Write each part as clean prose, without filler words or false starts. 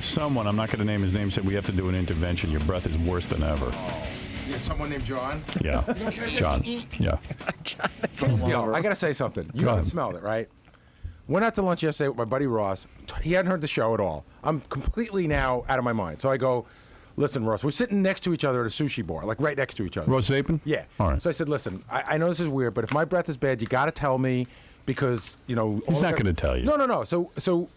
Someone, I'm not going to name his name, said we have to do an intervention. Your breath is worse than ever. Yeah, someone named John? Yeah. John. Yeah. I got to say something. You haven't smelled it, right? Went out to lunch yesterday with my buddy Ross. He hadn't heard the show at all. I'm completely now out of my mind. So I go, listen, Ross, we're sitting next to each other at a sushi bar, like right next to each other. Ross Zapin? Yeah. All right. So I said, listen, I know this is weird, but if my breath is bad, you got to tell me because, you know. He's not going to tell you. No. So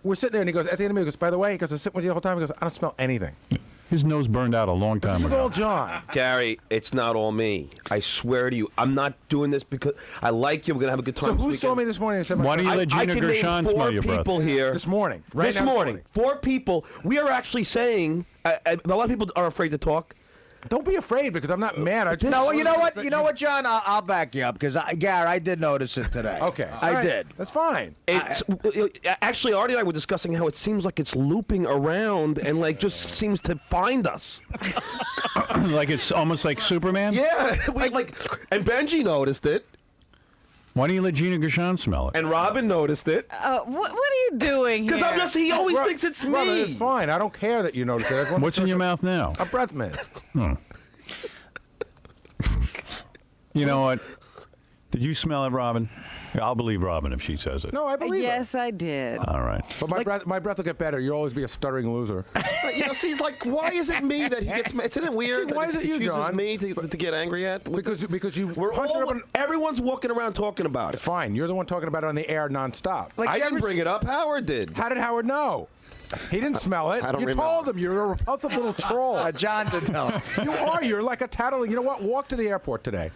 we're sitting there, and he goes, at the end of me, he goes, by the way, because I sit with you the whole time, he goes, I don't smell anything. His nose burned out a long time This is ago. all John. Gary, it's not all me. I swear to you, I'm not doing this because I like you. We're gonna have a good time. So this who weekend. saw me this morning and said, Why do you let Gina Gershon smell your breath? People here This morning. This morning. 4 people. We are actually saying, a lot of people are afraid to talk. Don't be afraid because I'm not mad. I just No, you know what? You know what, John? I'll back you up because, Gary, I did notice it today. Okay. I did. That's fine. It's actually, Artie and I were discussing how it seems like it's looping around and like just seems to find us. Like it's almost like Superman? Yeah, and Benji noticed it, Why don't you let Gina Gershon smell it? and Robin noticed it. What are you doing here? Because he always thinks it's me. Brother, it's fine. I don't care that you noticed it. I just want What's to- in your mouth now? A breath mint. You know what? Did you smell it, Robin? Yeah, I'll believe Robin if she says it. No, I believe Yes, I did. All right. it. But my breath will get better. You'll always be a stuttering loser. See, he's like, why is it me that he gets? Isn't it weird? Dude, why that is it he you, chooses John? me to get angry at? because you We're punch it all, up and everyone's walking around talking about it. fine. You're the one talking about it on the air nonstop. I didn't bring it up. Howard did. How did Howard know? He didn't smell it. I don't You remember. told him you're a repulsive little troll. John did tell him. You are. You're like a tattling. You know what? Walk to the airport today.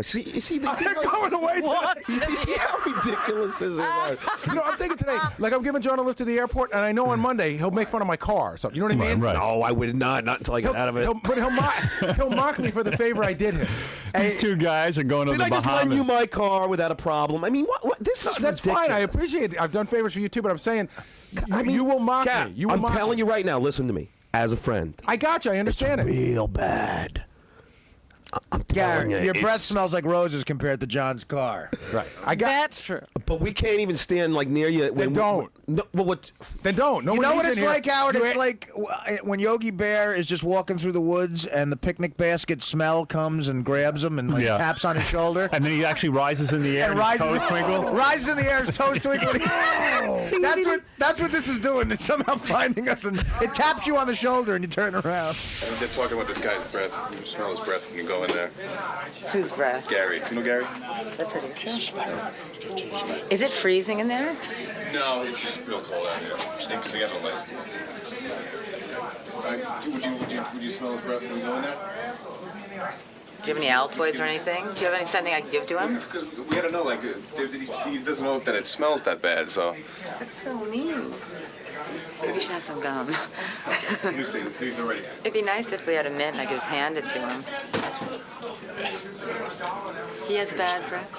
See, I'm going away What? today. You see how ridiculous is it? You know, I'm thinking today, like I'm giving John a lift to the airport, and I know on Monday he'll make fun of my car. So you know what I mean? Right. No, I would not until I get out of it. He'll mock me for the favor I did him. These two guys are going to Did the I just Bahamas. lend you my car without a problem? I mean, what this is That's ridiculous. fine. I appreciate it. I've done favors for you too, but I'm saying you will mock Kat, me. You will I'm mock telling me. you right now. Listen to me, as a friend. I got you. I understand it. Real bad. I'm telling Gary, you, your breath it's- smells like roses compared to John's car. Right. I got. That's true. But we can't even stand like near you. Then don't. No, well, what? Then don't. No You one know what needs it's in here. like, Howard? You It's ain't- like when Yogi Bear is just walking through the woods and the picnic basket smell comes and grabs him and like Yeah. taps on his shoulder. And then he actually rises in the air And and his toes twinkle. rises in the air, his toes twinkling. That's what this is doing. It's somehow finding us, and it taps you on the shoulder, and you turn around. They're talking about this guy's breath. You smell his breath when you go in there. Who's breath? Gary. You know Gary? That's what he said. Is it freezing in there? No, it's just real cold out here. Stinks because he has no legs. Would you smell his breath when you go in there? Do you have any Altoids or anything? Do you have something I can give to him? It's because we had to know, like, he doesn't know that it smells that bad, so. That's so mean. Maybe you should have some gum. Let me see if they're ready. It'd be nice if we had a mint and I could just hand it to him. He has bad breath.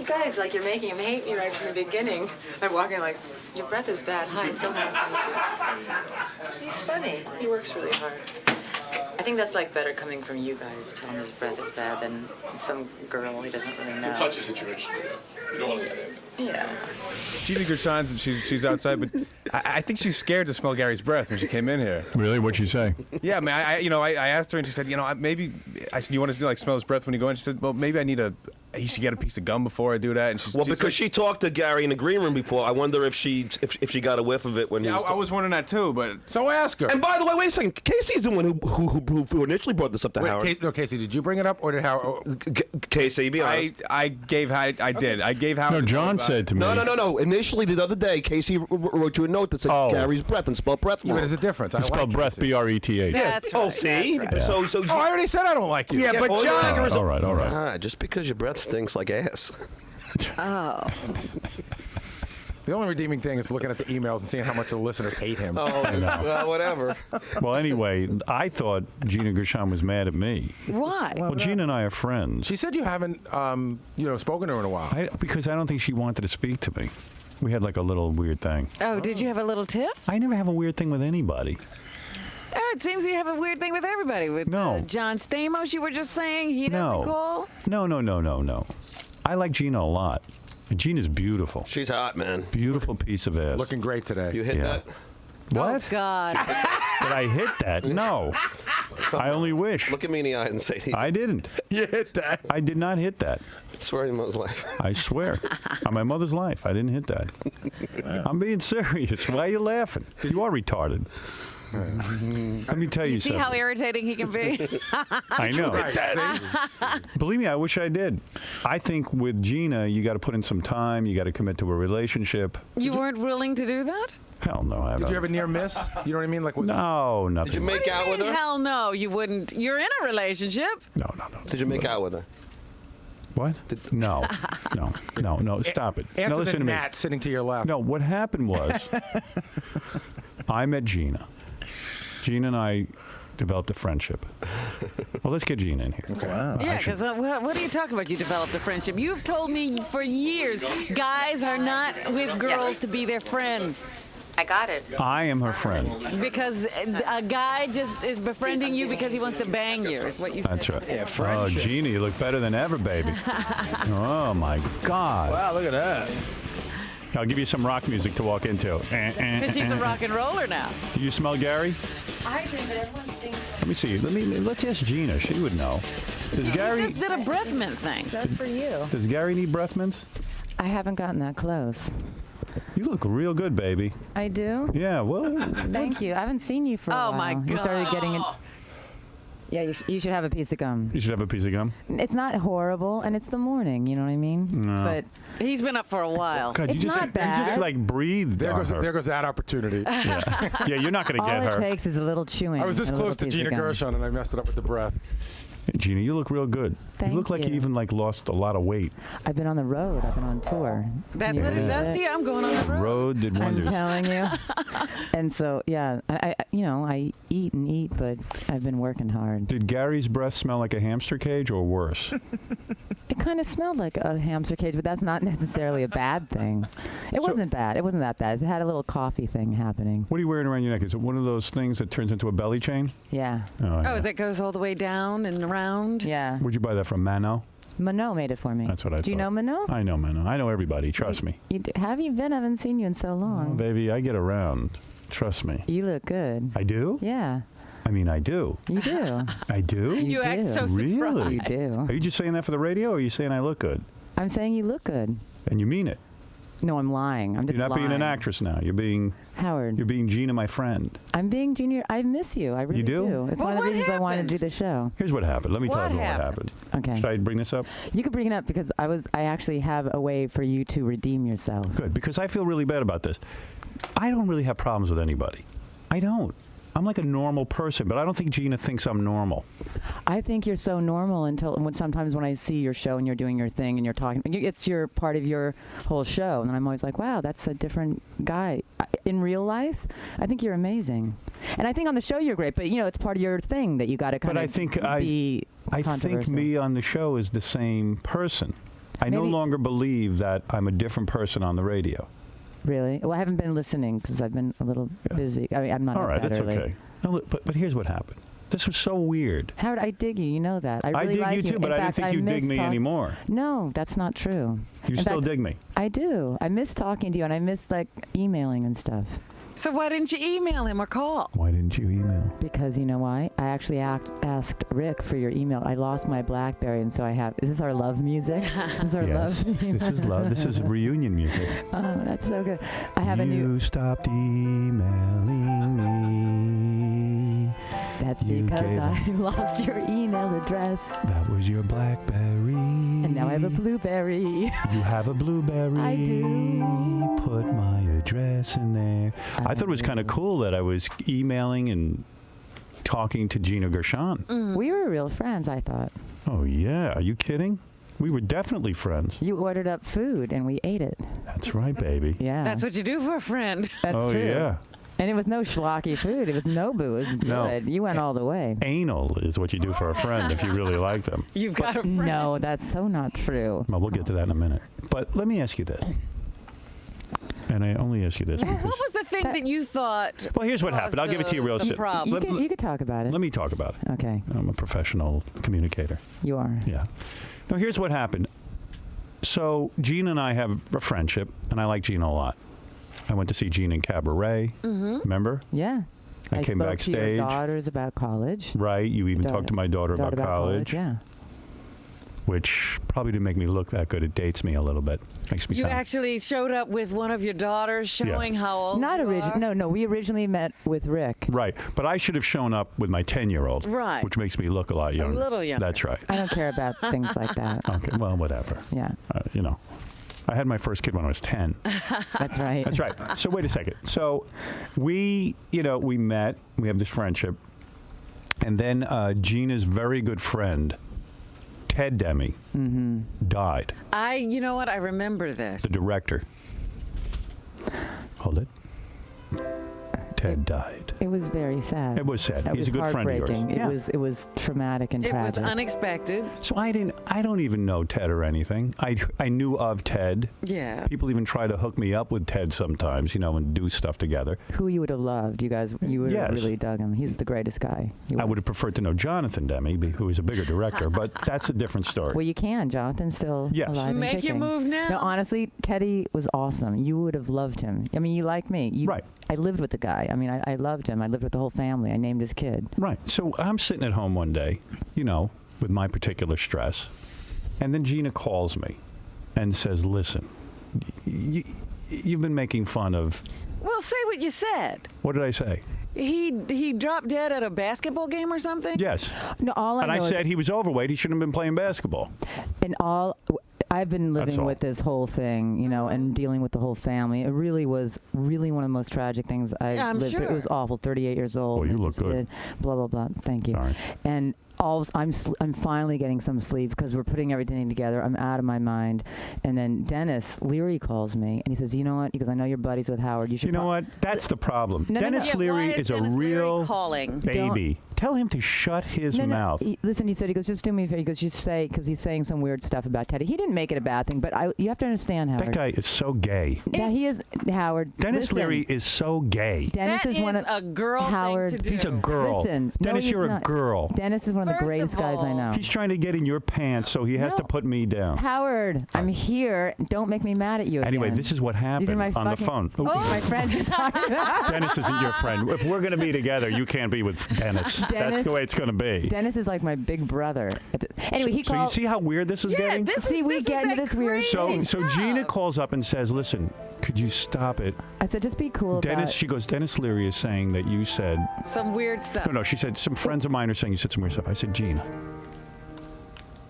You guys, like, you're making him hate me right from the beginning. I'm walking like, your breath is bad. Hi, so nice to meet you. He's funny. He works really hard. I think that's like better coming from you guys, telling him his breath is bad than some girl he doesn't really know. It's a touchy situation. You don't want to say it. Yeah. Gina Gershon's, she's outside, but I think she's scared to smell Gary's breath when she came in here. Really? What'd you say? Yeah, I mean, I asked her and she said, maybe, I said, you want to like smell his breath when you go in? She said, well, maybe you should get a piece of gum before I do that. And Because she talked to Gary in the green room before, I wonder if she got a whiff of it when he was. I was wondering that too, but So ask her. And by the way, wait a second. Casey's the one who initially brought this up to Howard. Casey, did you bring it up or did Howard? Casey, be honest. I gave Howard. No, John said to me. No. Initially, the other day, Casey wrote you a note that said Gary's breath and spelled breath Yeah, wrong. but there's a difference. I It's spelled breath, Casey. B-R-E-T-H. That's Oh, right. see? That's right. So Oh, I already said I don't like you. Yeah, but oh, John, yeah. All right, all right. Just because your breath stinks like ass. Oh. The only redeeming thing is looking at the emails and seeing how much the listeners hate him. Oh, well, whatever. Well, anyway, I thought Gina Gershon was mad at me. Why? Well, Gina and I are friends. She said you haven't, spoken to her in a while. Because I don't think she wanted to speak to me. We had like a little weird thing. Oh, did you have a little tiff? I never have a weird thing with anybody. It seems you have a weird thing with everybody. With No. John Stamos, you were just saying he doesn't No. call. No. I like Gina a lot. And Gina's beautiful. She's hot, man. Beautiful piece of ass. Looking great today. You hit that? What? Oh, God. Did I hit that? No. I only wish. Look at me in the eye and say, I didn't. You hit that. I did not hit that. I swear on your mother's life. I swear. On my mother's life, I didn't hit that. I'm being serious. Why are you laughing? You are retarded. Let me tell you See something. how irritating he can be? I know. Believe me, I wish I did. I think with Gina, you got to put in some time. You got to commit to a relationship. You weren't willing to do that? Hell no. I Did you have a near miss? You know what I mean? Like, was No, nothing. Did you make out with her? Hell no, you wouldn't. You're in a relationship. No. Did you make out with her? What? No. Stop it. Answer Now listen the to me. Nat sitting to your left. No, what happened was I met Gina. Gina and I developed a friendship. Well, let's get Gina in here. Okay. Wow. Yeah, because what are you talking about? You developed a friendship. You've told me for years guys are not with girls to be their friends. I got it. I am her friend. Because a guy just is befriending you because he wants to bang you, is what you said. That's right. Yeah, oh, Gina, you look better than ever, baby. Oh, my God. Wow, look at that. I'll give you some rock music to walk into. Because she's a rock and roller now. Do you smell Gary? I do, but everyone thinks. Let me see. Let's ask Gina. She would know. Does Gary? You just did a breath mint thing. That's for you. Does Gary need breath mints? I haven't gotten that close. You look real good, baby. I do? Yeah. Well. Thank you. I haven't seen you for a while. Oh, my God. You started getting it. Yeah, you should have a piece of gum. You should have a piece of gum. It's not horrible, and it's the morning. You know what I mean? No. But He's been up for a while. God, It's you just not bad. You just like breathed There on goes her. there goes that opportunity. Yeah, you're not going to all get it her. takes is a little chewing. I was this and a close little to piece of Gina gum. Gershon, and I messed it up with the breath. Gina, you look real good. Thank you look like you you. even like lost a lot of weight. I've been on the road. I've been on tour. That's what it does to you. I'm going on the road. Road did I'm wonders. telling you. And so, yeah, I eat and eat, but I've been working hard. Did Gary's breath smell like a hamster cage or worse? It kind of smelled like a hamster cage, but that's not necessarily a bad thing. It wasn't bad. It wasn't that bad. It had a little coffee thing happening. What are you wearing around your neck? Is it one of those things that turns into a belly chain? Yeah. Oh, yeah. Oh, that goes all the way down and around? Yeah. Where'd you buy that from? Mano? Mano made it for me. That's what I Do you know thought. Mano? I know Mano. I know everybody. Trust me. Have you been? I haven't seen you in so long. Oh, baby, I get around. Trust me. You look good. I do? Yeah. I mean, I do. You do. I do? You act do. so Really? You do. Are you just saying that for the radio, or are you saying I look good? I'm saying you look good. And you mean it? No, I'm lying. I'm just You're not lying. being an actress now. You're being Howard. Gina, my friend. I'm being Junior. I miss you. I really do? It's Well, one of the what reasons I wanted to do happened? the show. Here's what happened. Let me tell What you what happened? happened. Okay. Should I bring this up? You can bring it up because I actually have a way for you to redeem yourself. Good, because I feel really bad about this. I don't really have problems with anybody. I don't. I'm like a normal person, but I don't think Gina thinks I'm normal. I think you're so normal sometimes when I see your show and you're doing your thing and you're talking, it's your part of your whole show, and I'm always like, wow, that's a different guy. In real life, I think you're amazing, and I think on the show you're great. But it's part of your thing that you got to kind But of I think be I think controversial. me on the show is the same person. I no Maybe- longer believe that I'm a different person on the radio. Really? Well, I haven't been listening because I've been a little busy. I mean, I'm not All up right, that that's early. okay. No, look, but here's what happened. This was so weird. Howard, I dig you. You know that. I really dig like you too, but In I didn't fact, think you dig miss me anymore. No, that's not true. You In still fact, dig me. I do. I miss talking to you, and I miss emailing and stuff. So why didn't you email him or call? Why didn't you email? Because you know why? I actually asked Rick for your email. I lost my BlackBerry, and so I have. Is this our love music? This is our Yes, love. this is love. This is reunion music. Oh, that's so good. I have a new. You stopped emailing me. That's you because gave I lost your email address, That was your BlackBerry. and now I have a blueberry. You have a blueberry. I do. Put my address in there. I thought it was kind of cool that I was emailing and talking to Gina Gershon. We were real friends, I thought. Oh, yeah. Are you kidding? We were definitely friends. You ordered up food, and we ate it. That's right, baby. Yeah. That's what you do for a friend. That's oh, true. yeah. And it was no schlocky food. It was Nobu. It was good. No. You went all the way. Anal is what you do for a friend if you really like them. You've got a friend. No, that's so not true. Well, we'll get to that in a minute. But let me ask you this. And I only ask you this Well, because... what was the thing that you thought? Well, here's what happened. I'll give it to you real the simple. problem? You could talk about it. Let me talk about it. Okay. I'm a professional communicator. You are. Yeah. No, here's what happened. So Gina and I have a friendship, and I like Gina a lot. I went to see Gina in Cabaret. Remember? Yeah. I came spoke backstage. to your daughters about college. Right. You even talked to my daughter about college. Yeah. Which probably didn't make me look that good. It dates me a little bit. Makes me You sound. actually showed up with one of your daughters showing how old Not you originally. are? No. We originally met with Rick. Right. But I should have shown up with my 10-year-old. Right. Which makes me look a lot younger. little younger. That's right. I don't care about things like that. Okay. Well, whatever. Yeah. You know. I had my first kid when I was 10. That's right. That's right. So wait a second. So we met. We have this friendship. And then Gina's very good friend, Ted Demme, died. You know what? I remember this. The director. Hold it. Ted died. It was very sad. It was sad. It He's was a good friend of yours. heartbreaking. Yeah. It was traumatic and It was tragic. unexpected. So I don't even know Ted or anything. I knew of Ted. Yeah. People even try to hook me up with Ted sometimes, and do stuff together. Who you would have loved. You guys, you would have Yes. really dug him. He's the greatest guy. I would have preferred to know Jonathan Demme, who is a bigger director, but that's a different story. Well, you can. Jonathan's still Yes. alive and Make your kicking. move now. No, honestly, Teddy was awesome. You would have loved him. I mean, you like me. Right. I lived with the guy. I mean, I loved him. I lived with the whole family. I named his kid. Right. So I'm sitting at home one day, with my particular stress, and then Gina calls me and says, listen, you've been making fun of... Well, say what you said. What did I say? He dropped dead at a basketball game or something? Yes. No, all I And know I is said he was overweight. He shouldn't have been playing basketball. and all I've been living all. with this whole thing, and dealing with the whole family. It really was one of the most tragic things I Yeah, I'm lived through. It sure. was awful. 38 years old. Oh, you and look just good. did Blah blah blah. Thank you. Sorry. And I'm finally getting some sleep because we're putting everything together. I'm out of my mind. And then Dennis Leary calls me and he says, "You know what? Because I know you're buddies with Howard. You should. You know what? That's the problem. No, no, no. Dennis Yeah, Leary why is a Dennis Leary real calling? baby. Tell him to shut his mouth. Listen, he said, just do me a favor. He goes, because he's saying some weird stuff about Teddy. He didn't make it a bad thing, but you have to understand, Howard. That guy is so gay. Yeah, he is, Howard. Dennis listen, Leary is so gay. Dennis That is one of a girl Howard. thing to do. He's a girl. Listen, no, Dennis, he's you're a not. girl. Dennis is one of the First greatest of guys I all, know. He's trying to get in your pants, so he has to No. put me down. Howard, I'm here. Don't make me mad at you Anyway, again. this is what happened These are my on the phone. fucking- my friends are talking about. Dennis isn't your friend. If we're going to be together, you can't be with Dennis. That's the way it's going to be. Dennis is like my big brother. Anyway, he So you called. see how weird this is getting? We get into this weird. So stuff. Gina calls up and says, listen, could you stop it? I said, just be cool. Dennis, about she goes, Dennis Leary is saying that you said... Some weird stuff. No, she said, some friends of mine are saying you said some weird stuff. I said, Gina,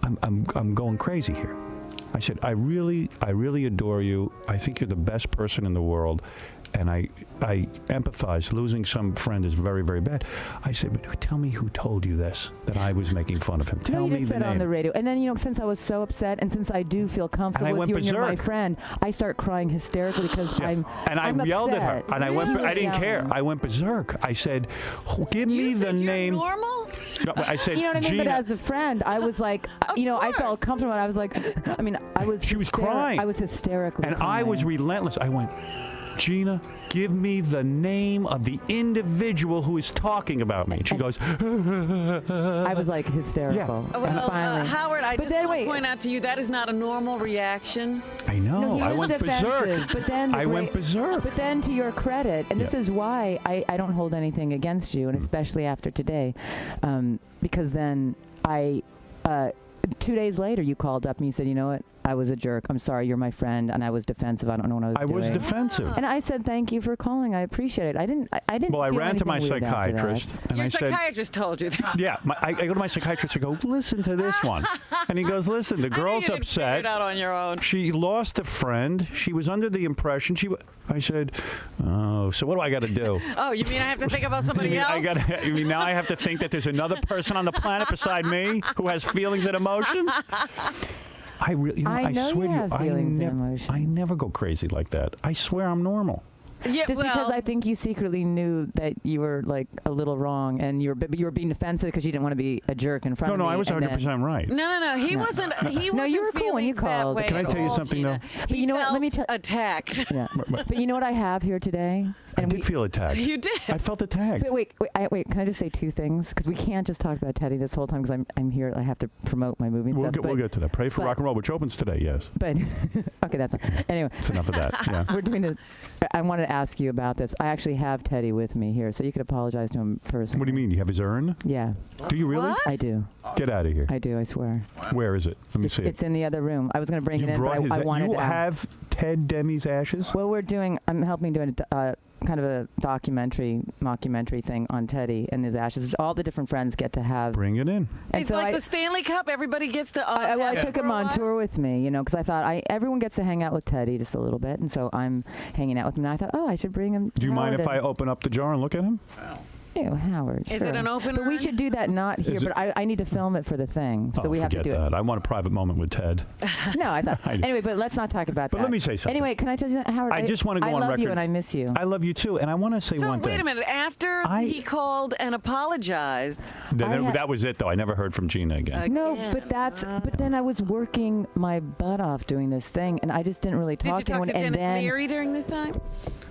I'm going crazy here. I said, I really adore you. I think you're the best person in the world. And I empathize. Losing some friend is very, very bad. I said, but tell me who told you this, that I was making fun of him. Tell you me just the said name. on the radio. And then, since I was so upset and since I do feel comfortable with went you and you're my berserk. friend, I start crying hysterically because I'm yelled at her. upset. And I didn't care. Yelling. I went berserk. I said, give me the name. Normal? No, I said, You know what I mean? Gina. But as a friend, I was like, I felt comfortable. I was like, I was. She was crying. I was hysterically And crying. I was relentless. I went, Gina, give me the name of the individual who is talking about me. And she goes, I was like hysterical. Yeah. Well, And finally, Howard, I But just then want wait. to point out to you that is not a normal reaction. I know. No, he I was went defensive, berserk. But then I went berserk. But then, to your credit, and this Yeah. is why I don't hold anything against you, and especially after today, because then 2 days later, you called up and you said, you know what? I was a jerk. I'm sorry. You're my friend, and I was defensive. I don't know what I was I doing. was defensive. And I said, thank you for calling. I appreciate it. I didn't. Well, I feel ran to my anything weird after that. psychiatrist and Your I said, psychiatrist told you that. yeah, I go to my psychiatrist and go, listen to this one. And he goes, listen, the girl's I knew you'd figure upset. it out on your own. She lost a friend. She was under the impression I said, oh, so what do I got to do? Oh, you mean I have to think about somebody else? Now I have to think that there's another person on the planet beside me who has feelings and emotions? I really, I know swear you have feelings and emotions. I never go crazy like that. I swear I'm normal. Yeah, Just because I think you secretly knew that you were like a little wrong, and you were being defensive because you didn't want to be a jerk in front of me. No, I was and 100% right. No. He wasn't. He No, you wasn't were cool when feeling you called. that way Can I at tell you all, something, Gina. though? But He you know what? Let me felt attacked. Yeah. But you know what I have here today? I did feel attacked. You did. I felt attacked. But wait. Can I just say two things? Because we can't just talk about Teddy this whole time. Because I'm here. I have to promote my movie and stuff. We'll get to that. Pray for Rock and Roll, which opens today. Yes. But okay, that's fine. Anyway. It's enough of that. Yeah. We're doing this. I wanted to ask you about this. I actually have Teddy with me here, so you could apologize to him personally. What do you mean? You have his urn? Yeah. Do you really? What? I do. Get out of here. I do. I swear. Where is it? Let me see It's in the other room. I was going to bring it in, but I wanted You to. have Ted Demi's ashes? Well, I'm helping doing kind of a mockumentary thing on Teddy and his ashes. All the different friends get to have. Bring it in. And It's so like the Stanley Cup. Everybody gets to. I took him on tour with me, because I thought everyone gets to hang out with Teddy just a little bit, and so I'm hanging out with him. And I thought, I should bring him. Do you mind if I open up the jar and look at him? Ew, Howard. Is it sure. an open But we urn? should do that not here. Is But I need to film it for the thing, so we have to forget do that. I want a private moment with Ted. it. No, I thought. Anyway, but let's not talk about that. But let me say something. Anyway, can I tell you, Howard? I just want to go on I love record. you and I miss you. I love you too, and I want to say So one thing. wait a minute. After he called and apologized. That was it, though. I never heard from Gina again. No, but then I was working my butt off doing this thing, and I just didn't really talk Did you talk to to anyone. Dennis Leary during this time?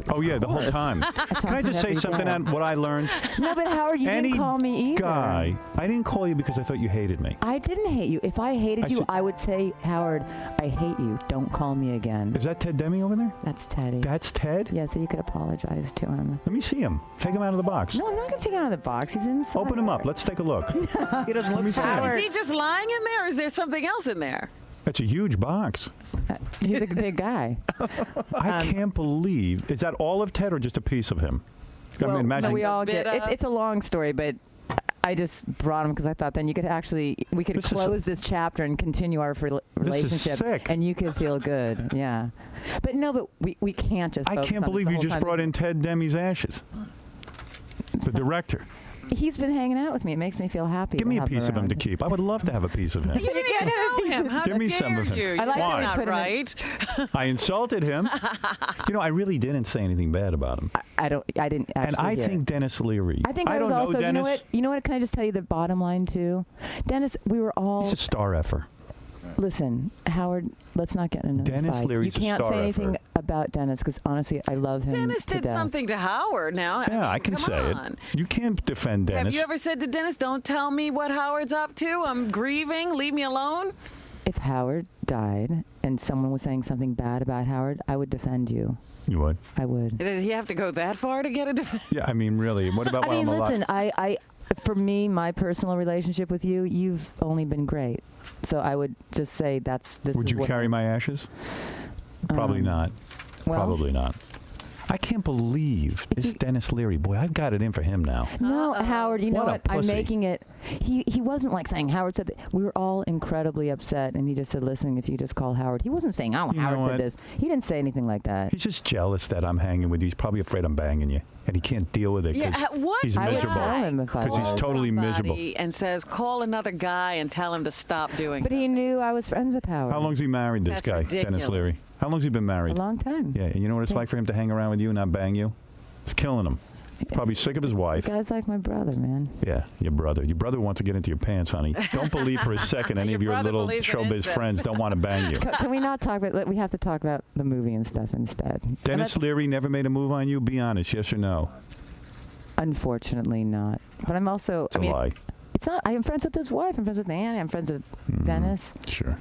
Oh yeah, the whole time. Can I just say something on what I learned? No, but Howard, you didn't call me either. Guy, I didn't call you because I thought you hated me. I didn't hate you. If I hated you, I would say, Howard, I hate you. Don't call me again. Is that Ted Demi over there? That's Teddy. That's Ted? Yeah, so you could apologize to him. Let me see him. Take him out of the box. No, I'm not going to take him out of the box. He's inside. Open him up. Let's take a look. He doesn't look Is he just lying in there, or is there something else in there? That's a huge box. He's a big guy. I can't believe. Is that all of Ted or just a piece of him? Well, I mean, imagine. no, we all get it. It's a long story, but I just brought him because I thought then we could close this chapter and continue our relationship, sick. and you could feel good. Yeah, but we can't just. I focus can't on this believe the you whole just time. brought in Ted Demi's ashes. The director. He's been hanging out with me. It makes me feel happy. Give me a piece of him to keep. I would love to have a piece of him. You didn't know him. How Give me dare some of him. you? I like That's that we not put him in- right. I insulted him. I really didn't say anything bad about him. I didn't actually. And I hear think it. Dennis Leary. I think I don't was know also. Dennis. You know what? Can I just tell you the bottom line too, Dennis? We were all. He's a star effer. Listen, Howard. Let's not get in another Dennis fight. Leary's You can't a star say anything effer. about Dennis because honestly, I love him. Dennis to did death. something to Howard. Now, Yeah, I can come say on. it. You can't defend Dennis. Have you ever said to Dennis, "Don't tell me what Howard's up to. I'm grieving. Leave me alone"? If Howard died and someone was saying something bad about Howard, I would defend you. You would? I would. Does he have to go that far to get a defense? Yeah, I mean, really. What about while I'm alive? Listen, for me, my personal relationship with you, you've only been great. So I would just say this. Would you carry my ashes? Probably not. well- Probably not. I can't believe this Dennis Leary. Boy, I've got it in for him now. No, Howard, you know What a what? I'm pussy. making it. He wasn't like saying Howard said that. We were all incredibly upset, and he just said, "Listen, if you just call Howard," he wasn't saying, "Oh, You Howard know said what? this." He didn't say anything like that. He's just jealous that I'm hanging with you. He's probably afraid I'm banging you, and he can't deal with it because what he's I would miserable. tell him if I Because he's was. totally miserable. And says, "Call another guy and tell him to stop doing." But he knew I was friends with Howard. How long's he married, this That's guy, ridiculous. Dennis Leary? How long's he been A married? long time. Yeah, and you know what it's like for him to hang around with you and not bang you? It's killing him. Probably sick of his wife. The guy's like my brother, man. Yeah, your brother. Your brother wants to get into your pants, honey. Don't believe for a second any Your of your brother little believes in showbiz incest. friends don't want to bang you. Can we not talk about? We have to talk about the movie and stuff instead. Dennis Leary never made a move on you? Be honest, yes or no? Unfortunately, not. But I'm also. It's a lie. It's not. I'm friends with his wife. I'm friends with Annie. I'm friends with Dennis. Sure.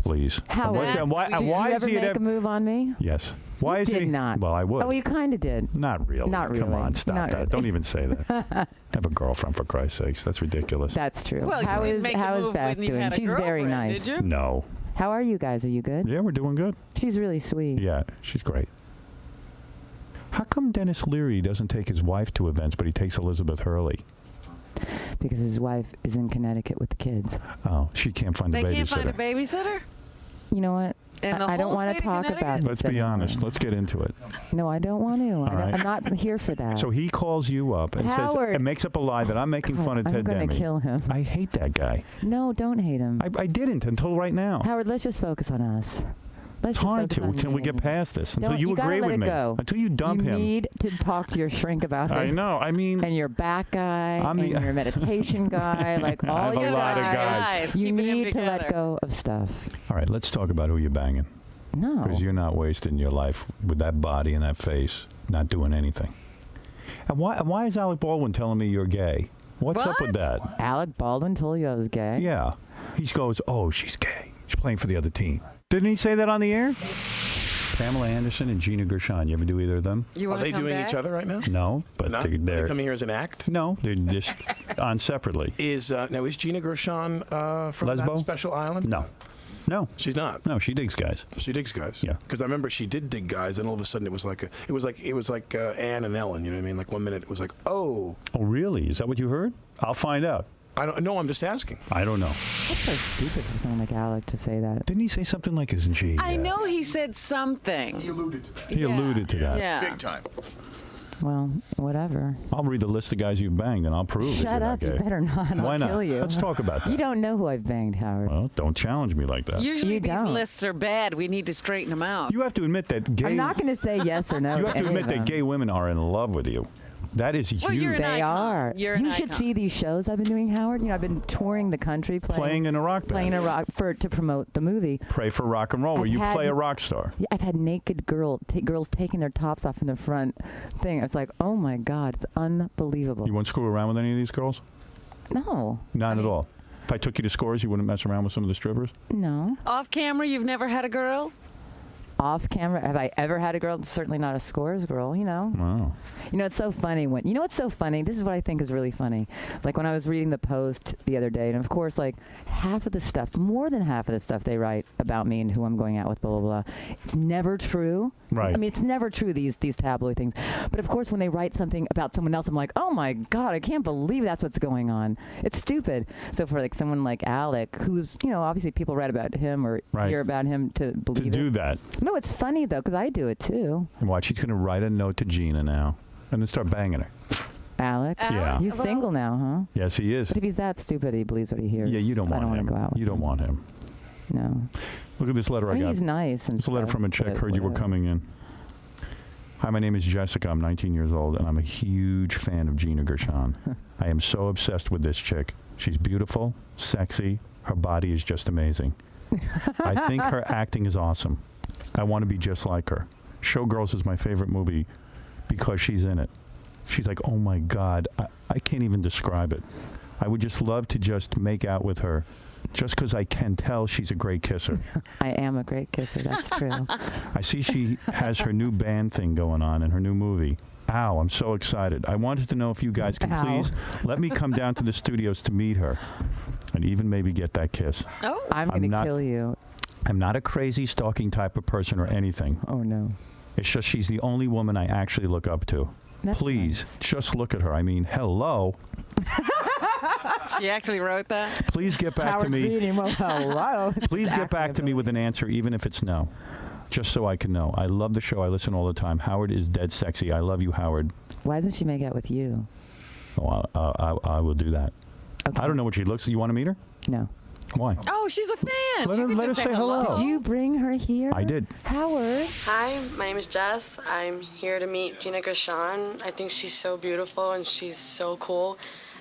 Please. Howard, And why did you is ever he make a move on me? Yes. Why You is did he? not. Well, I would. Oh, you kind of did. Not really. Not Come really. on, stop Not that. really. Don't even say that. I have a girlfriend, for Christ's sakes. That's ridiculous. That's true. Well, how you didn't is make the how is move Beth when you doing? had a She's very girlfriend, nice. did you? No. How are you guys? Are you good? Yeah, we're doing good. She's really sweet. Yeah, she's great. How come Dennis Leary doesn't take his wife to events, but he takes Elizabeth Hurley? Because his wife is in Connecticut with the kids. Oh, she can't find They a babysitter. can't find a babysitter. You know what? In the I don't whole want state to of talk Connecticut? about this Let's be anymore. honest. Let's get into it. No, I don't want to. right. I'm not here for that. So he calls you up and says, Howard. and makes up a lie that I'm making fun of I'm Ted going to Demi. kill him. I hate that guy. No, don't hate him. I didn't until right now. Howard, let's just focus on us. Let's It's just hard focus to on until we me. get past this. Until Don't- you gotta agree let with it me. go. Until you dump him. You need to talk to your shrink about this. I know. I mean, And your back guy, I'm and the- your meditation guy, like I all have a your lot of guys. guys. You Keeping him need to let together. go of stuff. all right, let's talk about who you're banging. No. Because you're not wasting your life with that body and that face, not doing anything. And why is Alec Baldwin telling me you're gay? What's up with that? Alec Baldwin told you I was gay? Yeah. He goes, oh, she's gay. She's playing for the other team. Didn't he say that on the air? Pamela Anderson and Gina Gershon. You ever do either of them? Are they doing each other right now? No, but No? they're Are they coming here as an act? No, they're just on separately. Is Gina Gershon from Lesbo? that special island? No, she's not. No, she digs guys. She digs guys. Yeah, because I remember she did dig guys, and all of a sudden it was like Anne and Ellen. You know what I mean? Like 1 minute it was like, oh. Oh, really? Is that what you heard? I'll find out. I don't know. I'm just asking. I don't know. That's so stupid for someone like Alec to say that. Didn't he say something like, isn't she? I know he said something. He alluded to that. He alluded to that. Yeah. Big time. Well, whatever. I'll read the list of guys you've banged, and I'll prove that Shut you're up. not You gay. better not. Why I'll not? kill you. Let's talk about that. You don't know who I've banged, Howard. Well, don't challenge me like that. Usually You these don't. lists are bad. We need to straighten them out. You have to admit that gay. I'm not going to say yes or no. You have to any admit of that them. gay women are in love with you. That is huge. you're an They icon. are. You're an you should icon. see these shows I've been doing, Howard. You know, I've been touring the country Playing in a rock band. playing a rock to promote the movie. Pray for rock and roll, where I've you had- play a rock star. Yeah, I've had naked girls taking their tops off in the front thing. It's like, oh my God, it's unbelievable. You won't screw around with any of these girls? No. Not at all. If I took you to Scores, you wouldn't mess around with some of the strippers? No. Off camera, you've never had a girl? Off camera, have I ever had a girl? Certainly not a Scores girl, you know. Wow. You know, it's so funny you know what's so funny? This is what I think is really funny. Like when I was reading the Post the other day, and of course, like half of the stuff, more than half of the stuff they write about me and who I'm going out with, blah, blah, blah, it's never true. Right. I mean, it's never true, these tabloid things. But of course, when they write something about someone else, I'm like, oh my God, I can't believe that's what's going on. It's stupid. So for like someone like Alec, who's, you know, obviously people write about him or Right. hear about him to believe it. do that. No, it's funny though, because I do it too. And watch, he's going to write a note to Gina now and then start banging her. Alec? Yeah. He's single now, huh? Yes, he is. But if he's that stupid, he believes what he hears. Yeah, you don't I want don't him. want to go out with You don't him. want him. No. Look at this letter I I mean, got. he's nice and It's a letter stuff, from a chick. but Heard you were whatever. coming in. Hi, my name is Jessica. I'm 19 years old, and I'm a huge fan of Gina Gershon. I am so obsessed with this chick. She's beautiful, sexy. Her body is just amazing. I think her acting is awesome. I want to be just like her. Showgirls is my favorite movie because she's in it. She's like, oh my God, I can't even describe it. I would just love to just make out with her just because I can tell she's a great kisser. I am a great kisser. That's true. I see she has her new band thing going on in her new movie. Ow, I'm so excited. I wanted to know if you guys can Ow. please let me come down to the studios to meet her and even maybe get that kiss. Oh. I'm going to not- kill you. I'm not a crazy stalking type of person or anything. Oh, no. It's just she's the only woman I actually look up to. That's Please, nice. just look at her. I mean, hello. She actually wrote that? Please get back Howard's to me. reading. Well, hello. Please get back to me with an answer, even if it's no. Just so I can know. I love the show. I listen all the time. Howard is dead sexy. I love you, Howard. Why doesn't she make out with you? Oh, I will do that. Okay. I don't know what she looks like. You want to meet her? No. Why? Oh, she's a fan. Let You her- could let just her say hello. hello. Did you bring her here? I did. Howard. Hi, my name is Jess. I'm here to meet Gina Gershon. I think she's so beautiful and she's so cool.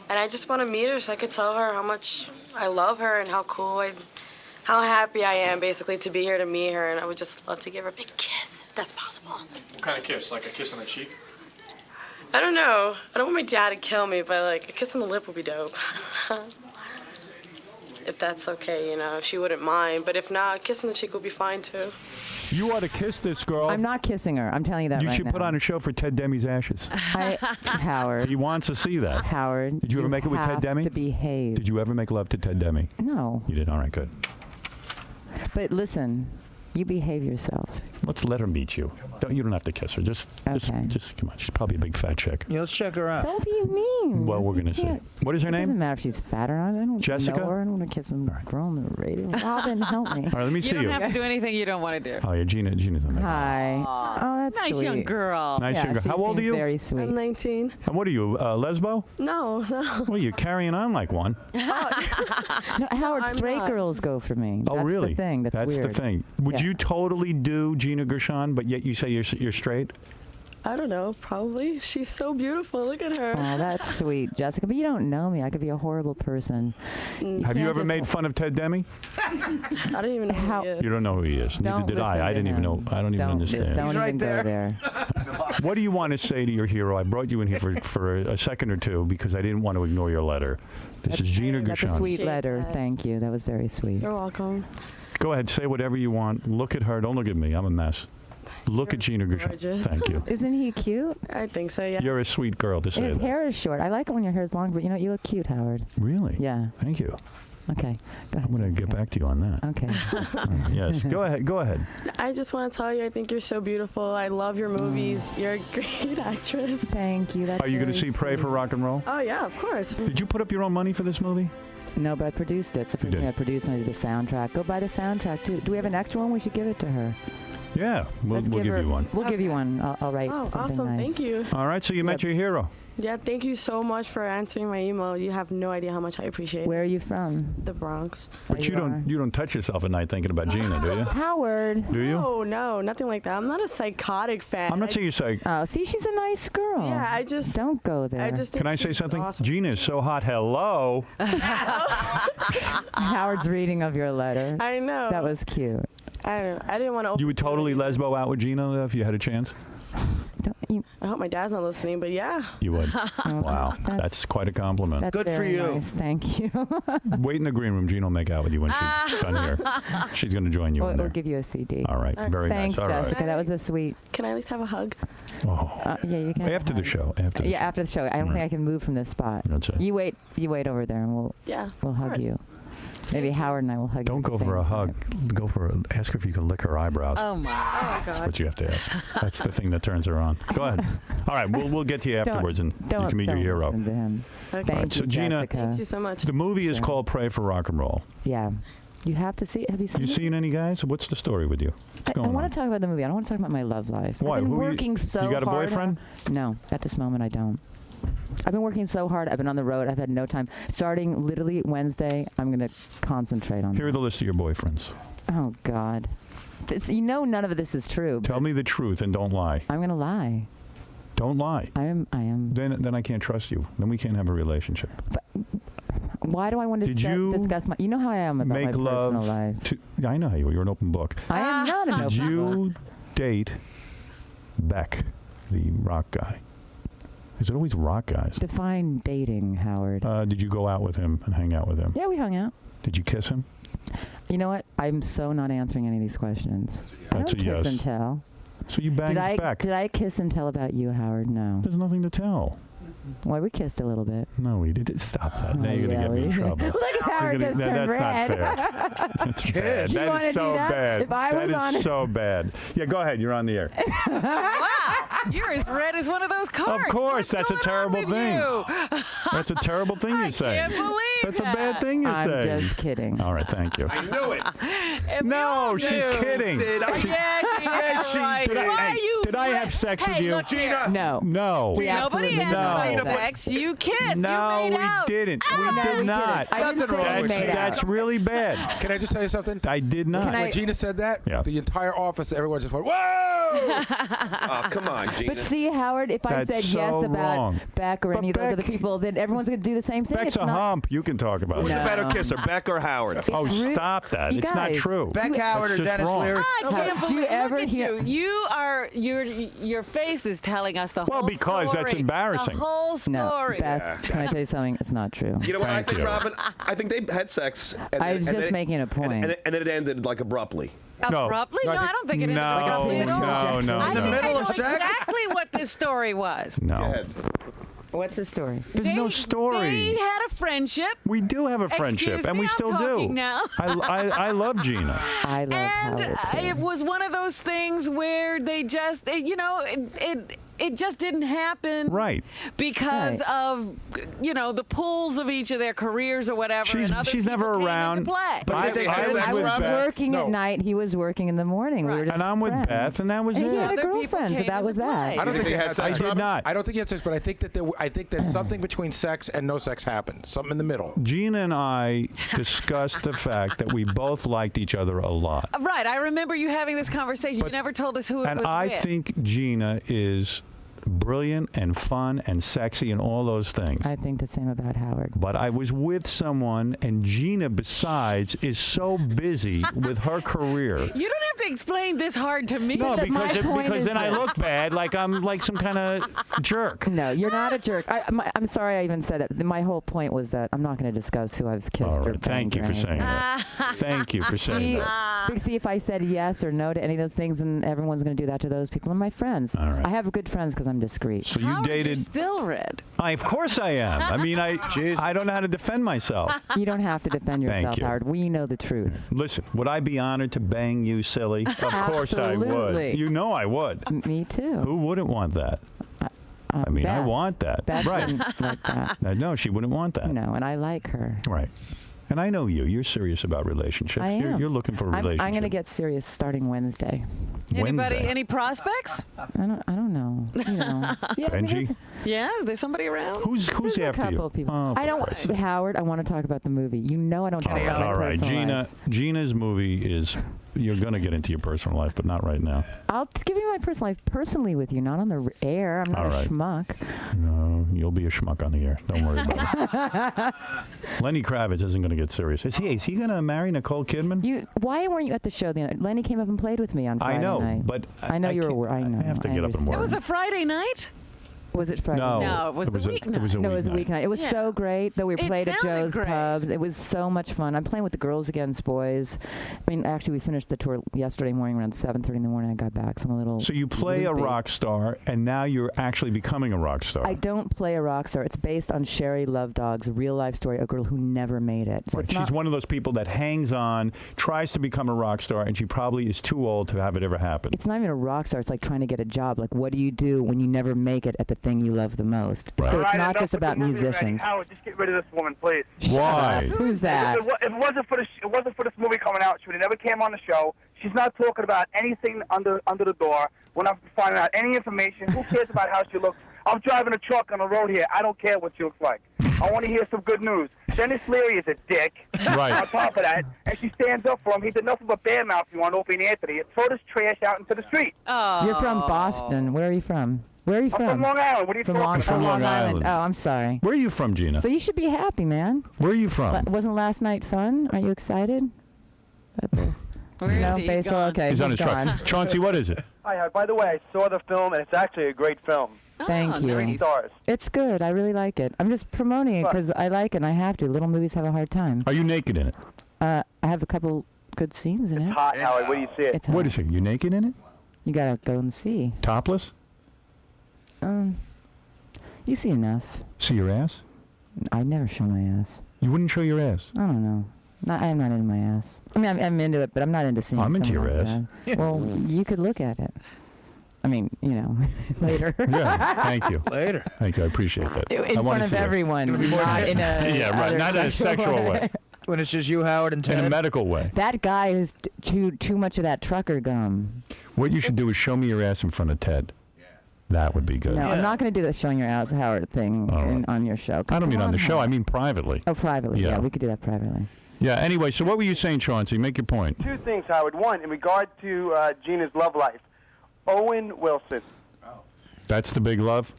And I just want to meet her so I could tell her how much I love her and how how happy I am basically to be here to meet her. And I would just love to give her a big kiss, if that's possible. What kind of kiss? Like a kiss on the cheek? I don't know. I don't want my dad to kill me, but like a kiss on the lip would be dope. If that's okay, you know, if she wouldn't mind. But if not, a kiss on the cheek would be fine too. You ought to kiss this girl. I'm not kissing her. I'm telling you that You right should now. put on a show for Ted Demi's Ashes. Howard. He wants to see that. Howard. Did you ever make it with Ted have Demi? to behave. Did you ever make love to Ted Demi? No. You did? All right, good. But listen, you behave yourself. Let's let her meet you. You don't have to kiss her. Just come on. She's probably a big fat chick. Yeah, let's check her out. Don't be mean. Well, we're going to see. What is her It name? doesn't matter if she's fat or not. I don't Jessica? know her. I don't want to kiss some girl on the radio. Robin, help me. All right, let me You see don't you. have to do anything you don't want to do. Oh, yeah, Gina's on there. Hi. Oh, that's Nice sweet. young girl. Nice Yeah, young girl. she How old are seems you? Very sweet. I'm 19. And what are you, lesbo? No. Well, you're carrying on like one. No, Howard, I'm straight not. girls go for me. Oh, That's really? the thing. That's weird. the thing. Would Yeah. you totally do Gina Gershon, but yet you say you're straight? I don't know, probably. She's so beautiful. Look at her. Oh, that's sweet, Jessica. But you don't know me. I could be a horrible person. Have you ever made fun of Ted Demi? I don't even know who he is. You don't know who he is. Neither did I. I didn't even know. I don't even understand. Don't even go there. What do you want to say to your hero? I brought you in here for a second or two because I didn't want to ignore your letter. This is Gina Gershon. That's a sweet letter. Thank you. That was very sweet. You're welcome. Go ahead. Say whatever you want. Look at her. Don't look at me. I'm a mess. Look at Gina Gershon. Gorgeous. Thank you. Isn't he cute? I think so, yeah. You're a sweet girl to say His that. hair is short. I like it when your hair is long, but you know, you look cute, Howard. Really? Yeah. Thank you. Okay. Go ahead. I'm going to get back to you on that. Okay. Yes. Go ahead. Go ahead. I just want to tell you, I think you're so beautiful. I love your movies. You're a great actress. Thank you. That's Are you going to see Pray for Rock and Roll? Oh, yeah, of course. Did you put up your own money for this movie? No, but I produced it. It's the first thing I produced, and I did the soundtrack. Go buy the soundtrack, too. Do we have an extra one? We should give it to her. Yeah, we'll give you one. We'll give you one. I'll write something awesome. nice. Thank you. All right, so you met your hero. Yeah, thank you so much for answering my email. You have no idea how much I appreciate it. Where are you from? The Bronx. But you don't touch yourself at night thinking about Gina, do you? Howard. Do you? No, nothing like that. I'm not a psychotic fan. I'm not saying you're psych. Oh, see, she's a nice girl. Yeah, I just don't go there. I just think Can I say she's something? awesome. Gina is so hot. Hello. Howard's reading of your letter. I know. That was cute. I don't know. I didn't want to. You would totally lesbo out with Gina if you had a chance? I hope my dad's not listening, but yeah. You would. Wow. That's quite a compliment. That's very nice. Thank you. Wait in the green room. Gina will make out with you when she's done here. She's going to join you in We'll there. give you a CD. All right. Very Thanks, nice. All right. Jessica. That was a sweet. Can I at least have a hug? Oh. Yeah, you can. After the show. After the show. After the show. I don't think I can move from this spot. That's it. You wait over there, and we'll hug course. you. Maybe Howard and I will hug you. Don't go for a hug. Go for ask her if you can lick her eyebrows. Oh my God. That's what you have to ask. That's the thing that turns her on. Go ahead. All right, we'll get to you afterwards, and you can meet your hero. Listen to him. Okay. Thank so you, Gina, Jessica. Thank you so much. The movie is called Pray for Rock and Roll. Yeah. You have to see it. Have you seen You it? seen any guys? What's the story with you? What's I going want on? to talk about the movie. I don't want to talk about my love life. Why? I've been Who are you- working so hard. you got a boyfriend? No, at this moment I don't. I've been working so hard. I've been on the road. I've had no time. Starting literally Wednesday, I'm going to concentrate on Here are the list of your boyfriends. Oh, God. None of this is true. Tell me the truth and don't lie. I'm going to lie. Don't lie. I am. Then I can't trust you. Then we can't have a relationship. Why do I want to Did you discuss my... You know how I am about my Make love personal life. to... Yeah, I know how you are. You're an open book. I am not an Did open you date Beck, the rock guy? Is it always rock guys? Define dating, Howard. Did you go out with him and hang out with him? Yeah, we hung out. Did you kiss him? You know what? I'm so not answering any of these questions. That's I don't a kiss yes. and tell. So you banged Beck. Did I kiss and tell about you, Howard? No. There's nothing to tell. Well, we kissed a little bit. No, we did. Stop that. Now you're going to get me in trouble. Look at Howard just turned red. That's not fair. That's bad. You That wanna is so do that? bad. If I was That on is it- so bad. Yeah, go ahead. You're on the air. Wow, you're as red as one of those cards. Of course, that's a terrible thing. You? That's a terrible thing you say. Can't believe That's a that. bad thing you I'm say. just kidding. All right, thank you. I knew it. And we No, all she's knew. kidding. Yeah, she is. Did I- Why hey, are you did I have sex with hey, you? Look here. No. No. We Nobody absolutely asked No. about sex. You kissed. No, you made we out. didn't. Ah. We No, did we not. didn't. I didn't say wrong we with made that. out. That's really bad. Can I just tell you something? I did not. Can I- When Gina said that, Yeah. the entire office, everyone just went, whoa! Oh, come on, Gina. But see, Howard, if I That's said so yes about wrong. Beck or But any of those other Beck- people, then everyone's going to do the same thing. Beck's it's a not, hump. You can talk about Who's it. the better kisser, Beck or Howard? Oh, rude. stop that. You It's not guys, true. Beck Howard or That's just Dennis wrong. Leary? I can't Do believe you ever look at hear- your face is telling us the Well, whole because story. that's embarrassing. The whole No, story. Beth, can I tell you something? It's not true. You know what I Thank think, you. Robin? I think they had sex. And I was and just then- making a point. And then it ended like abruptly. No. Abruptly? No, I don't think it ended No, abruptly at all. no, I no. think I middle know of sex? exactly what this story was. No. Go ahead. What's the story? They There's no They story. had a friendship. We do have a friendship, Excuse and me, we I'm still talking do. now. I love Gina. I love And Howard. too. it was one of those things where they just, it just didn't happen. Right. Because of, the pulls of each of their careers or whatever. She's- and other she's never people came around. into play. But did they I have was sex, I was Robin? working No. at night. He was working in the morning. We were just And I'm with friends. Beth, and that was And it. he had a Other people girlfriend, so came that was into that. play. I don't think they had sex, I did Robin? not. I don't think he had sex, but I think that something between sex and no sex happened. Something in the middle. Gina and I discussed the fact that we both liked each other a lot. Right. I remember you having this conversation. You never told us who it And was I with. think Gina is brilliant and fun and sexy and all those things. I think the same about Howard. But I was with someone, and Gina, besides, is so busy with her career. You don't have to explain this hard to me. No, But my because point because is then I this. look bad, like I'm like some kind of jerk. No, you're not a jerk. I'm sorry I even said it. My whole point was that I'm not going to discuss who I've kissed All or right, thank banged you or for anything. saying that. Thank you for saying that. See, if I said yes or no to any of those things, and everyone's going to do that to those people, and my friends. All right. I have good friends because I'm discreet. So you Howard, dated? You're still red. Of course I am. I mean, I don't know how to defend myself. You don't have to defend Thank yourself, you. Howard. We know the truth. Listen, would I be honored to bang you, silly? Of course I would. Absolutely. You know I would. Me too. Who wouldn't want that? I mean, I Beth. want that. Beth Right. wouldn't like that. No, she wouldn't want that. No, and I like her. Right. And I know you. You're serious about relationships. I am. You're looking for a relationship. I'm going to get serious starting Wednesday. Anybody? Wednesday. Any prospects? I don't know. You know. Yeah, Benji? Yeah. Is there somebody around? Who's There's a after couple you? of people. Oh, I don't. Howard, I want to talk about the movie. You know I don't talk about my all right, personal Gina. life. Gina's movie is. You're going to get into your personal life, but not right now. I'll give you my personal life personally with you, not on the air. I'm not All right. a schmuck. No, you'll be a schmuck on the air. Don't worry about it. Lenny Kravitz isn't going to get serious. Is he going to marry Nicole Kidman? Why weren't you at the show the other night? Lenny came up and played with me on Friday I know, night. but I know you were. I know. I have to get up and work. It was a Friday night. Was it Friday? No, it was the weeknight. It was a No, it was a weeknight. weeknight. It was so great that we It played at sounded Joe's great. Pubs. It was so much fun. I'm playing with the Girls Against Boys. I mean, actually, we finished the tour yesterday morning around 7:30 in the morning. I got back, so I'm a little. So you play a loopy. rock star, and now you're actually becoming a rock star. I don't play a rock star. It's based on Sherry Love Dog's real life story, a girl who never made it. So Right. it's She's not. one of those people that hangs on, tries to become a rock star, and she probably is too old to have it ever happen. It's not even a rock star. It's like trying to get a job. Like, what do you do when you never make it at the thing you love the most? Right. So it's Right, not enough just with the about movie musicians. already. Howard, just get rid of this woman, please. Why? Who's that? If it wasn't for this movie coming out, she would have never came on the show. She's not talking about anything under the door. We're not finding out any information. Who cares about how she looks? I'm driving a truck on the road here. I don't care what she looks like. I want to hear some good news. Dennis Leary is a dick. Right. On top of that, and she stands up for him. He did nothing but badmouth you on Opie and Anthony and throw this trash out into the street. Oh. You're from Boston. Where are you from? Where are you I'm from Long Island. What are you From talking Long, about? From Long Island. Oh, I'm sorry. Where are you from, Gina? So you should be happy, man. Where are you from? Wasn't last night fun? Are you excited? Where is No, he? He's baseball. gone. Okay, He's on his gone. truck. Chauncey, what is it? Hi, by the way, I saw the film, and it's actually a great film. Thank you. nice. Stars. It's good. I really like it. I'm just promoting it because I like it and I have to. Little movies have a hard time. Are you naked in it? I have a couple good scenes in it. Hot, Howard. Where do you see it? It's Wait a hot. second. You naked in it? You gotta go and see. Topless? You see enough. See your ass? I never show my ass. You wouldn't show your ass. I don't know. I'm not into my ass. I mean, I'm into it, but I'm not into seeing. I'm into someone your else's ass. Well, you could look at it. I mean, you know, later. Yeah. Thank you. Later. Thank you. I apprate that. In I wanna front of see it. everyone, not in a Yeah, right. Not in a sexual way. When it's just you, Howard, and Ted. In a medical way. That guy has too much of that trucker gum. What you should do is show me your ass in front of Ted. That would be good. No, I'm not going to do the showing your ass, Howard thing All right. on your show. I don't mean on the show. I mean privately. Oh, privately. Yeah. Yeah, we could do that privately. Yeah. Anyway, so what were you saying, Chauncey? Make your point. Two things, Howard. One, in regard to Gina's love life, Owen Wilson. That's the big love.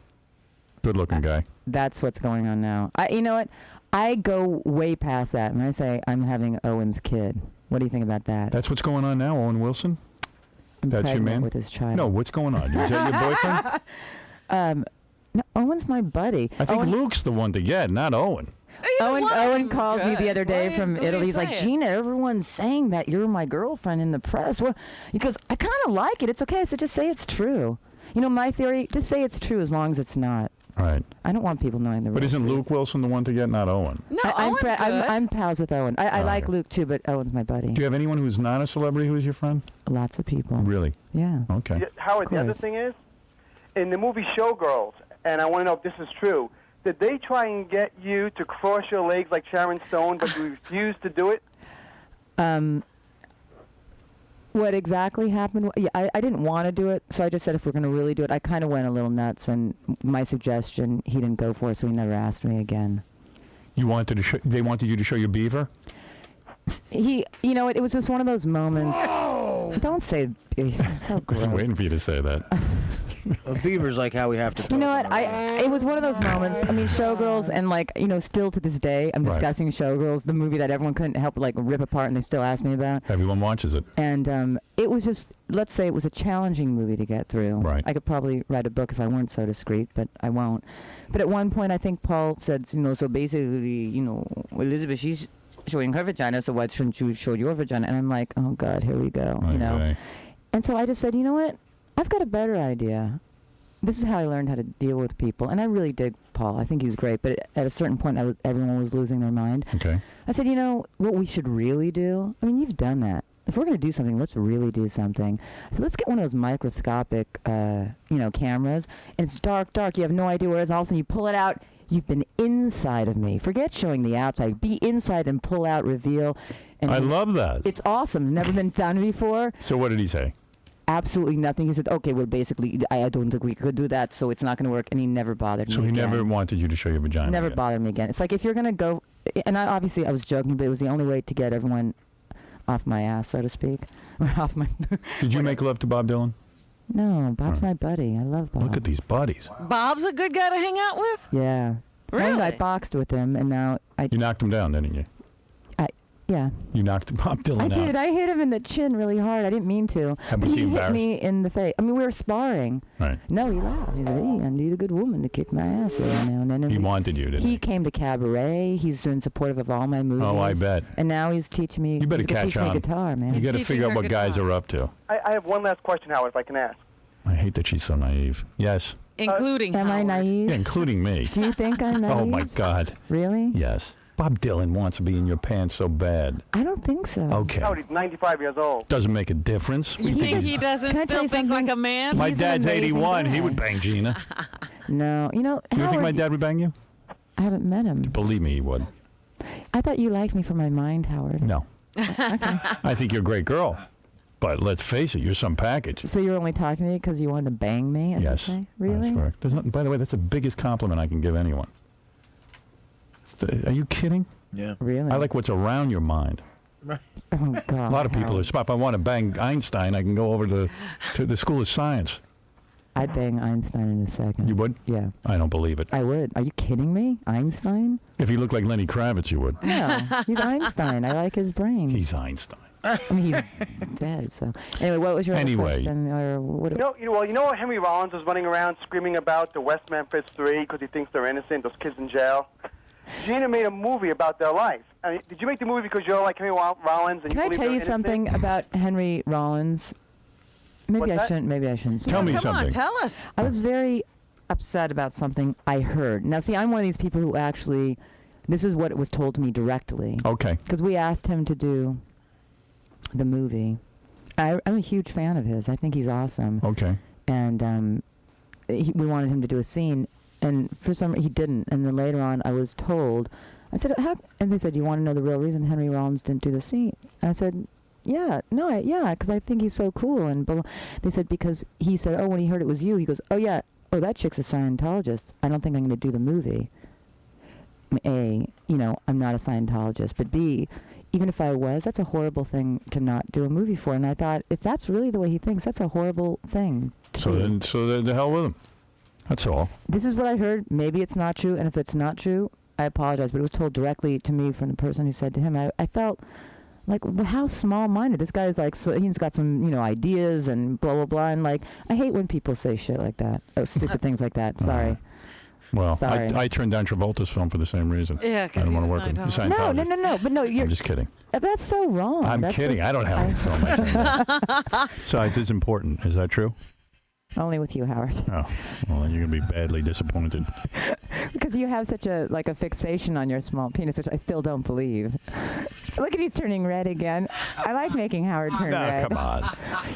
Good-looking guy. That's what's going on now. You know what? I go way past that when I say I'm having Owen's kid. What do you think about that? That's what's going on now, Owen Wilson? I'm That's your pregnant man? with his child. No, what's going on? Is that your boyfriend? No, Owen's my buddy. I think Owen, Luke's the one to get, not Owen. Owen called me the other day from Italy. He's like, saying? Gina, everyone's saying that you're my girlfriend in the press. Well, he goes, I kind of like it. It's okay. I said, just say it's true. You know, my theory, just say it's true as long as it's not. Right. I don't want people knowing the real But isn't truth. Luke Wilson the one to get, not Owen? No, I'm, Owen's good. I'm pals with Owen. I Oh, like okay. Luke too, but Owen's my buddy. Do you have anyone who's not a celebrity who's your friend? Lots of people. Really? Yeah. Okay. Yeah, Howard, the other course. thing is, in the movie Showgirls, and I want to know if this is true, did they try and get you to cross your legs like Sharon Stone, but you refused to do it? What exactly happened? Yeah, I didn't want to do it, so I just said if we're going to really do it, I kind of went a little nuts, and my suggestion he didn't go for, so he never asked me again. You wanted to they wanted you to show your beaver? You know, it was just one of those moments. Don't say, it's so gross. I was waiting for you to say that. Beaver's like how we have to talk. You know what? It was one of those moments. I mean, Showgirls, and like, you know, still to this day, I'm discussing Showgirls, the movie that everyone couldn't help but like rip apart, and they still ask me about. Everyone watches it. And it was just, let's say it was a challenging movie to get through. Right. I could probably write a book if I weren't so discreet, but I won't. But at one point, I think Paul said, you know, so basically, you know, Elizabeth, she's showing her vagina, so why shouldn't you show your vagina? And I'm like, oh God, here we go, you know. And so I just said, you know what? I've got a better idea. This is how I learned how to deal with people. And I really dig Paul. I think he's great. But at a certain point, everyone was losing their mind. Okay. I said, you know, what we should really do? I mean, you've done that. If we're going to do something, let's really do something. So let's get one of those microscopic, you know, cameras. And it's dark. You have no idea where it is. All of a sudden, you pull it out. You've been inside of me. Forget showing the outside. Be inside and pull out, reveal. And I love that. It's awesome. Never been done before. So what did he say? Absolutely nothing. He said, okay, well, basically, I don't think we could do that, so it's not going to work. And he never bothered me So he again. never wanted you to show your vagina Never again. bothered me again. It's like if you're going to go, and obviously I was joking, but it was the only way to get everyone off my ass, so to speak. Or off my... Did you make love to Bob Dylan? No, Bob's my buddy. I love Bob. Look at these buddies. Bob's a good guy to hang out with? Yeah. Really? And I boxed with him, and now You knocked him down, didn't you? Yeah. You knocked Bob Dylan out. I did. I hit him in the chin really hard. I didn't mean to. And But was he he hit embarrassed? me in the face. I mean, we were sparring. Right. No, he laughed. He said, hey, I need a good woman to kick my ass every now and then. And He wanted you, didn't he? He came to Cabaret. He's been supportive of all my movies. Oh, I bet. And now he's teaching me. You better he's gonna catch teach me on. guitar, man. You got to figure out what guys are up to. I have one last question, Howard, if I can ask. I hate that she's so naive. Yes. Including Am I naive? Yeah, including me. Do you think I'm naive? Oh, my God. Really? Yes. Bob Dylan wants to be in your pants so bad. I don't think so. Okay. Howard, he's 95 years old. Doesn't make a difference. You think he doesn't Can I tell still you think like something? a man? My He's an dad's amazing 81. He guy. would bang Gina. No. You know, You think Howard, my dad would bang you? I haven't met him. Believe me, he would. I thought you liked me for my mind, Howard. No. I think you're a great girl. But let's face it, you're some package. So you're only talking to me because you wanted to bang me? As Yes. you say? Really? That's correct. There's not, by the way, that's the biggest compliment I can give anyone. Are you kidding? Yeah. Really? I like what's around your mind. Oh, God. A lot of people are spot. If I want to bang Einstein, I can go over to the School of Science. I'd bang Einstein in a second. You would? Yeah. I don't believe it. I would. Are you kidding me? Einstein? If he looked like Lenny Kravitz, you would. No. He's Einstein. I like his brain. He's Einstein. I mean, he's dead, so. Anyway, what was your other Anyway. question? Or what, You know what Henry Rollins was running around screaming about the West Memphis Three because he thinks they're innocent, those kids in jail? Gina made a movie about their life. I mean, did you make the movie because you're like Henry Rollins and Can you I believe tell they're you something innocent? about Henry Rollins? Maybe What's I that? shouldn't. Maybe I shouldn't. say Tell me that. Come on, something. tell us. I was very upset about something I heard. Now, see, I'm one of these people who actually, this is what was told to me directly. Okay. Because we asked him to do the movie. I'm a huge fan of his. I think he's awesome. Okay. And we wanted him to do a scene, and for some he didn't. And then later on, I was told, I said, how? And they said, you want to know the real reason Henry Rollins didn't do the scene? And I said, yeah, because I think he's so cool. And blah, blah. They said, because he said, oh, when he heard it was you, he goes, oh, yeah, oh, that chick's a Scientologist. I don't think I'm going to do the movie. A, I'm not a Scientologist, but B, even if I was, that's a horrible thing to not do a movie for. And I thought, if that's really the way he thinks, that's a horrible thing to do. So the hell with him. That's all. This is what I heard. Maybe it's not true, and if it's not true, I apologize. But it was told directly to me from the person who said to him. I felt like, well, how small-minded. This guy's like, so he's got some, ideas and blah, blah, blah. And like, I hate when people say shit like that. Oh, stupid things like that. Sorry. Well, Sorry. I turned down Travolta's film for the same reason. Yeah, I because don't he's want a to work with Scientologist. Scientologists. No. But no, you're. I'm just kidding. That's so wrong. I'm That's kidding. just- I don't have a film. I turned down. Besides, it's important. Is that true? Only with you, Howard. Oh, well, then you're going to be badly disappointed. Because you have such a fixation on your small penis, which I still don't believe. Look at he's turning red again. I like making Howard turn No, red. come on.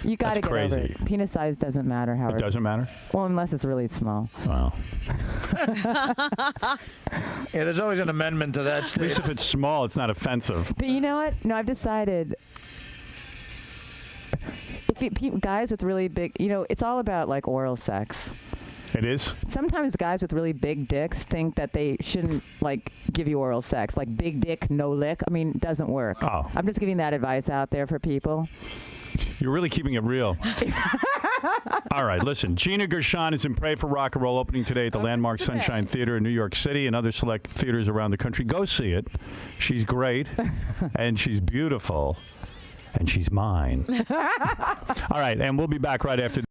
You got to That's get over crazy. it. Penis size doesn't matter, Howard. It doesn't matter? Well, unless it's really small. Wow. Yeah, there's always an amendment to that. At least if it's small, it's not offensive. But you know what? No, I've decided. If guys with really big, it's all about like oral sex. It is? Sometimes guys with really big dicks think that they shouldn't like give you oral sex. Like big dick, no lick. I mean, it doesn't work. Oh. I'm just giving that advice out there for people. You're really keeping it real. All right, listen. Gina Gershon is in Pray for Rock and Roll, opening today at the Landmark Sunshine Theater in New York City and other select theaters around the country. Go see it. She's great, and she's beautiful, and she's mine. All right, and we'll be back right after